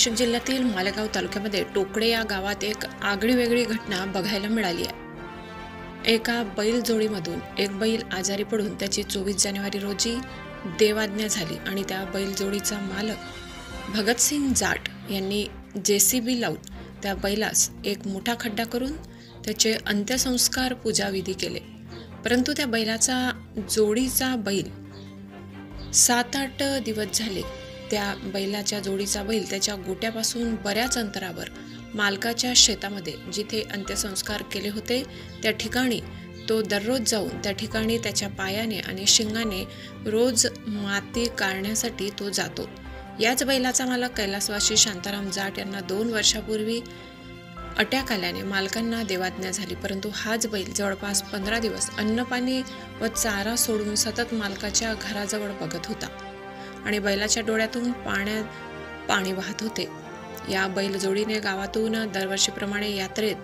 नाशिक जिल्ह्यातील मालेगाव तालुक्यामध्ये टोकडे या गावात एक आगळीवेगळी घटना बघायला मिळाली आहे। एका बैलजोडीमधून एक बैल आजारी पडून त्याची 24 जानेवारी रोजी देवाज्ञा झाली आणि त्या बैलजोडीचा मालक भगतसिंग जाट यांनी JCB लावून त्या बैलास एक मोठा खड्डा करून त्याचे अंत्यसंस्कार पूजाविधी केले। परंतु त्या बैलाचा जोडीचा बैल 7-8 दिवस झाले त्या बैलाच्या जोडीचा बैल त्याच्या गोट्यापासून बऱ्याच अंतरावर मालकाच्या शेतामध्ये जिथे अंत्यसंस्कार केले होते त्या ठिकाणी तो दररोज जाऊन त्या ठिकाणी त्याच्या पायाने आणि शिंगाने रोज माती काढण्यासाठी तो जातो। याच बैलाचा मालक कैलासवासी शांताराम जाट यांना 2 वर्षापूर्वी अटॅक आल्याने मालकांना देवाज्ञा झाली, परंतु हाच बैल जवळपास 15 दिवस अन्नपाणी व चारा सोडून सतत मालकाच्या घराजवळ बघत होता आणि बैलाच्या डोळ्यातून पाणी वाहत होते। या बैलजोडीने गावातून दरवर्षीप्रमाणे यात्रेत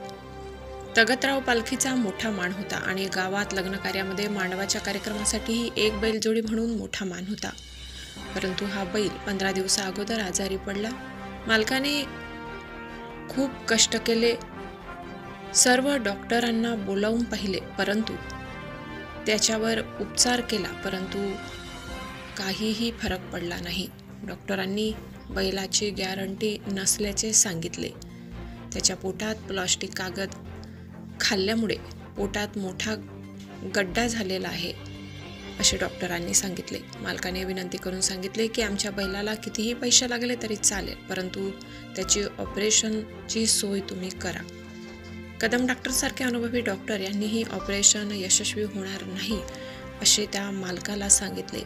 तगतराव पालखीचा मोठा मान होता आणि गावात लग्न कार्यामध्ये मांडवाच्या कार्यक्रमासाठीही एक बैलजोडी म्हणून मोठा मान होता। परंतु हा बैल 15 दिवसा अगोदर आजारी पडला। मालकाने खूप कष्ट केले, सर्व डॉक्टरांना बोलावून पाहिले, परंतु त्याच्यावर उपचार केला, परंतु काहीही फरक पडला नाही। डॉक्टरांनी बैलाची गॅरंटी नसल्याचे सांगितले। त्याच्या पोटात प्लास्टिक कागद खाल्ल्यामुळे पोटात मोठा गड्डा झालेला आहे असे डॉक्टरांनी सांगितले। मालकाने विनंती करून सांगितले की आमच्या बैलाला कितीही पैसे लागले तरी चालेल, परंतु त्याची ऑपरेशनची सोय तुम्ही करा। कदम डॉक्टरसारखे अनुभवी डॉक्टर यांनीही ऑपरेशन यशस्वी होणार नाही असे त्या मालकाला सांगितले।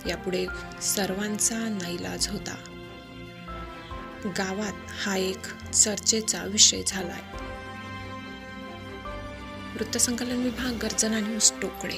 यापुढे सर्वांचा नाईलाज होता। गावात हा एक चर्चेचा विषय झालाय। वृत्तसंकलन विभाग, गर्जना न्यूज, टोकडे।